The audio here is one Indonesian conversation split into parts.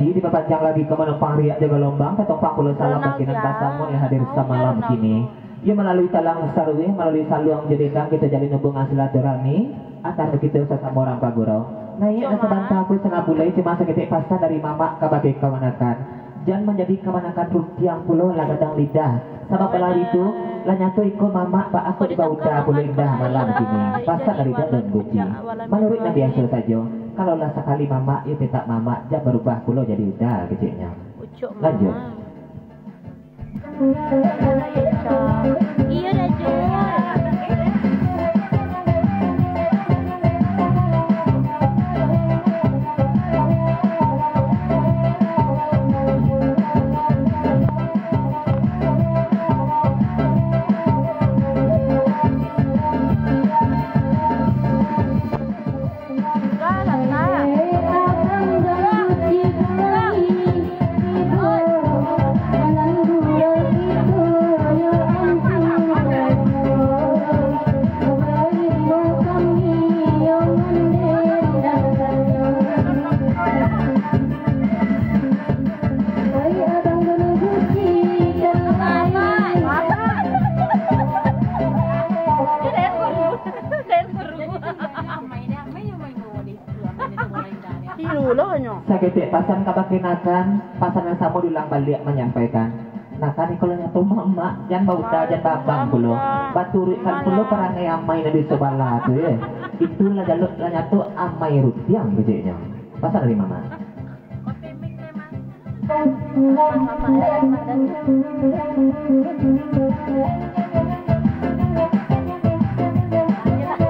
Goji diperpanjang lagi ke menumpang riak jaga lombang ketumpang puluh salam makinan pasamun yang hadir semalam kini. Ya melalui talang sarwi, melalui saluang jededang kita jalin hubungan silaturahmi antar kita sesama orang pagurau. Naik dan sebantaku setengah bulai cuma seketik pasta dari mama kabagi kemanakan. Jangan menjadi kemanakan tiang pulau lagadang lidah. Sama pelar itu lanyatu ikut mama pak aku di bauda pulau indah malam kini. Pasta dari dan Goji. Menurut Nabi biasa saja. Kalau lah sekali mama itu tak mama jangan berubah pulau jadi udah kecilnya. Lanjut. Iya dah jual. Sakit pasan kabakinakan pasan yang sama diulang balik menyampaikan. Nah kan kalau nyatu mama jangan bau jangan babang pulo baturi kan pulo perangai amai nadi sebelah tu ya. Itulah jalur nyatu amai rutiang bijeknya. Pasan dari mama.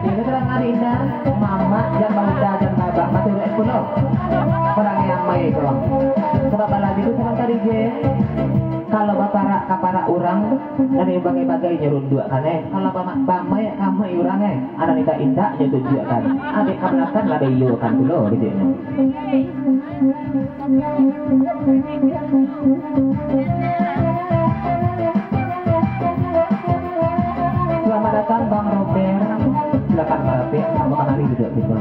Ini terang hari indah mama jangan bau jangan babang baturi pulo. Orang yang main itu sebab lagi itu sama tadi je kalau bapak kapara orang dan bagai-bagai nyerun dua kan kalau bapak ya kamu orang ada nikah indah jadi tujuh kan adik kabelakan ada iyo kan dulu gitu ya. Selamat datang Bang Robert, silakan Pak Robert sama kanali duduk gitu.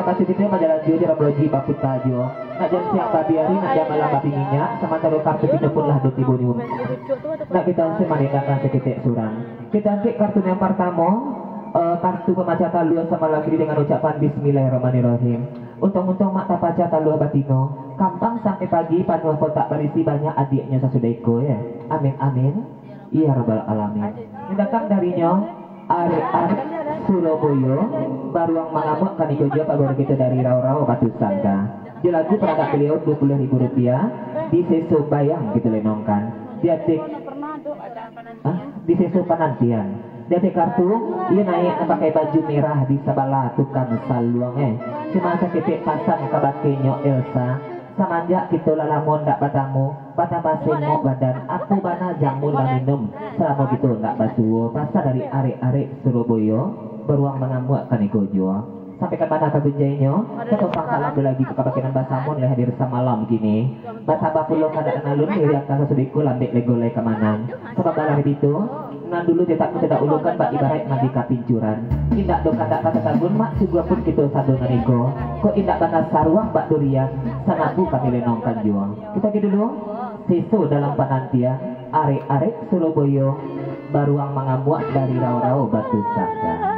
Makasih kita majalah Jo jalan Broji Bapu Tajo. Nak jam siang babi hari nak jam malam babi minyak sementara kartu kita pun lah 2000. Nak kita semandakan seketik surang. Kita ambil kartu yang pertama kartu pemaca taluan sama lagi dengan ucapan Bismillahirrahmanirrahim. Untung-untung mak tapaca taluan batino. Kampang sampai pagi panuh kotak berisi banyak adiknya sasudeko ya. Amin amin. Iya rabbal alamin. Ini datang darinya Arek Surabaya baruang mengamuk kan ikojo pagor kita dari Rau-Rau Batu Sangka. Dia lagu peradak beliau 20.000 rupiah di sesu bayang gitu lenongkan. Dia cek di sesu penantian. Dia cek kartu ia naik pakai baju merah di sebelah tukang saluang cuma seketik pasang kabakenyo Elsa. Samanja kita lalamun ndak batamu bata basemo badan aku bana jamu dan minum selama gitu ndak basuh pasta dari arek-arek Surabaya beruang mengamuk kan ikojo sampai ke mana kabunjainya ketopang salam lagi ke kabakinan basamun lah hadir semalam gini basaba pulau kada alun lihat kasa sudiku lambek legolai kemanang sebab dalam itu nan dulu cetak tidak ulukan bak ibarat nabi kapincuran indak do kada kata sabun mak juga pun kita sadungan iko kok indak bana saruang bak durian sanabu kami lenongkan juang kita gitu dulu sisu dalam penantian arek-arek Surabaya baruang mengamuak dari rau-rau batu sangga.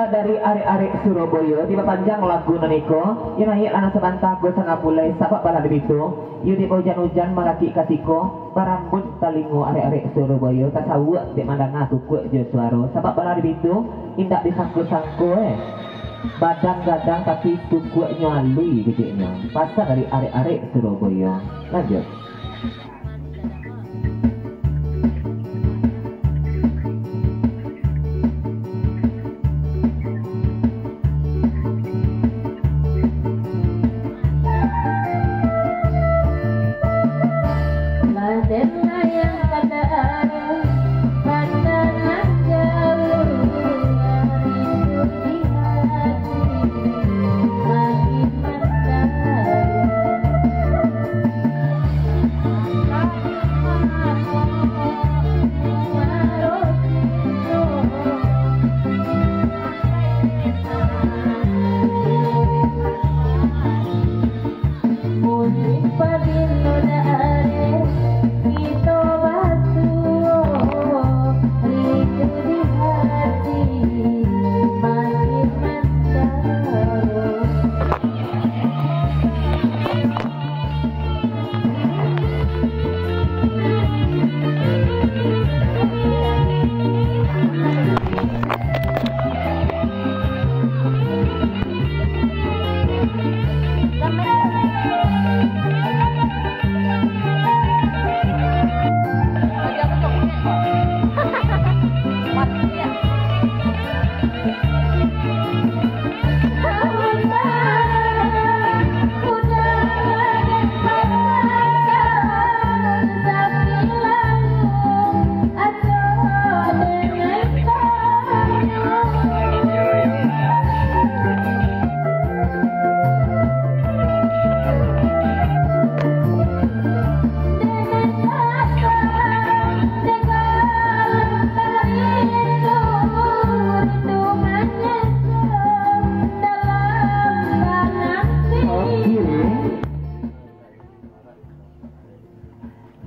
Dari arek-arek Surabaya di panjang lagu naniko yang naik anak sebantah gue sangat pulai sahabat pada itu yuk di hujan-hujan melaki katiko barambut talingo arek-arek Surabaya tasawuk di mandang aku kuat je suara sahabat pada itu indak disangku-sangku badan gadang tapi tukuk nyalui gedenya pasal dari arek-arek Surabaya. Lanjut.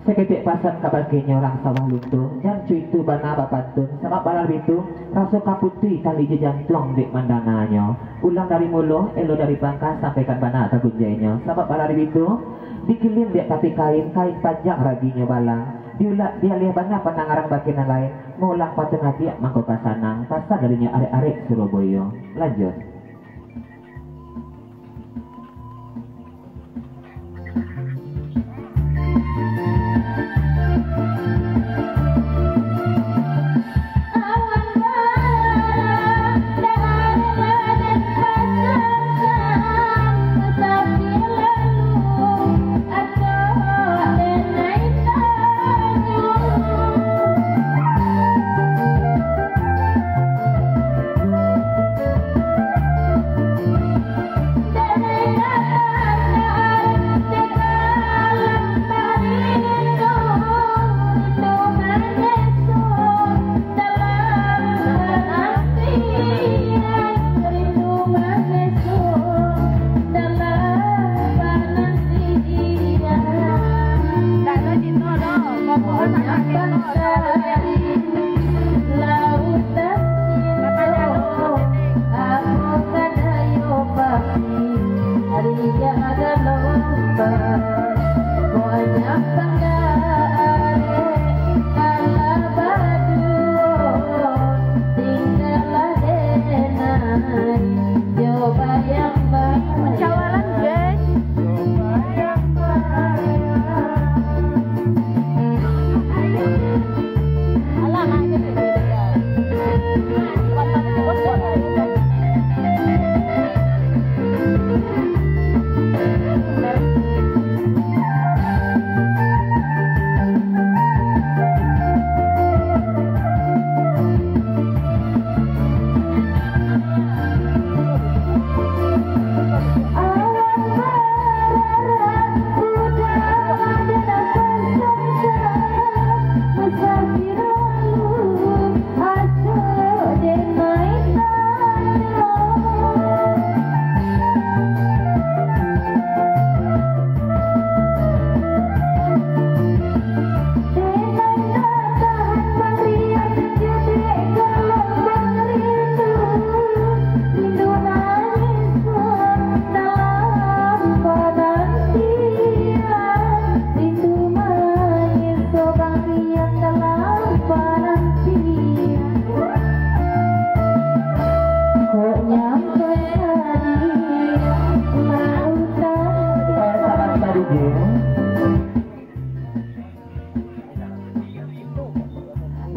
Seketik pasang kabaginya orang sawah luntung dan cuitu bana bapantun sama balal itu rasa kaputi kali jejantlong di mandangannya ulang dari mulu elo dari pangkas sampaikan bana kagunjainya sama balal itu dikilim dia tapi kain panjang raginya balang dia lihatnya penangarang bagian lain ngulang patengah dia mangko kasanang pasar darinya arek-arek Surabaya. Lanjut.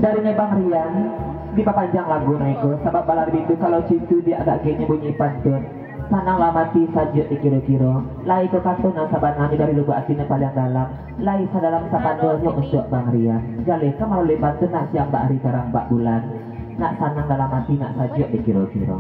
Darinya Bang Rian dipapanjang lagu naiko sabab balar bintu kalau situ dia agak gini bunyi pantun sanang lamati saja dikira-kira lai ke katuna sabanani dari lubuk aslinya paling dalam lai sadalam sapandolnya untuk Bang Rian jale kamal lebat tenang siang Mbak Ari karang Mbak Bulan nak sanang dalam hati nak saja dikira-kira.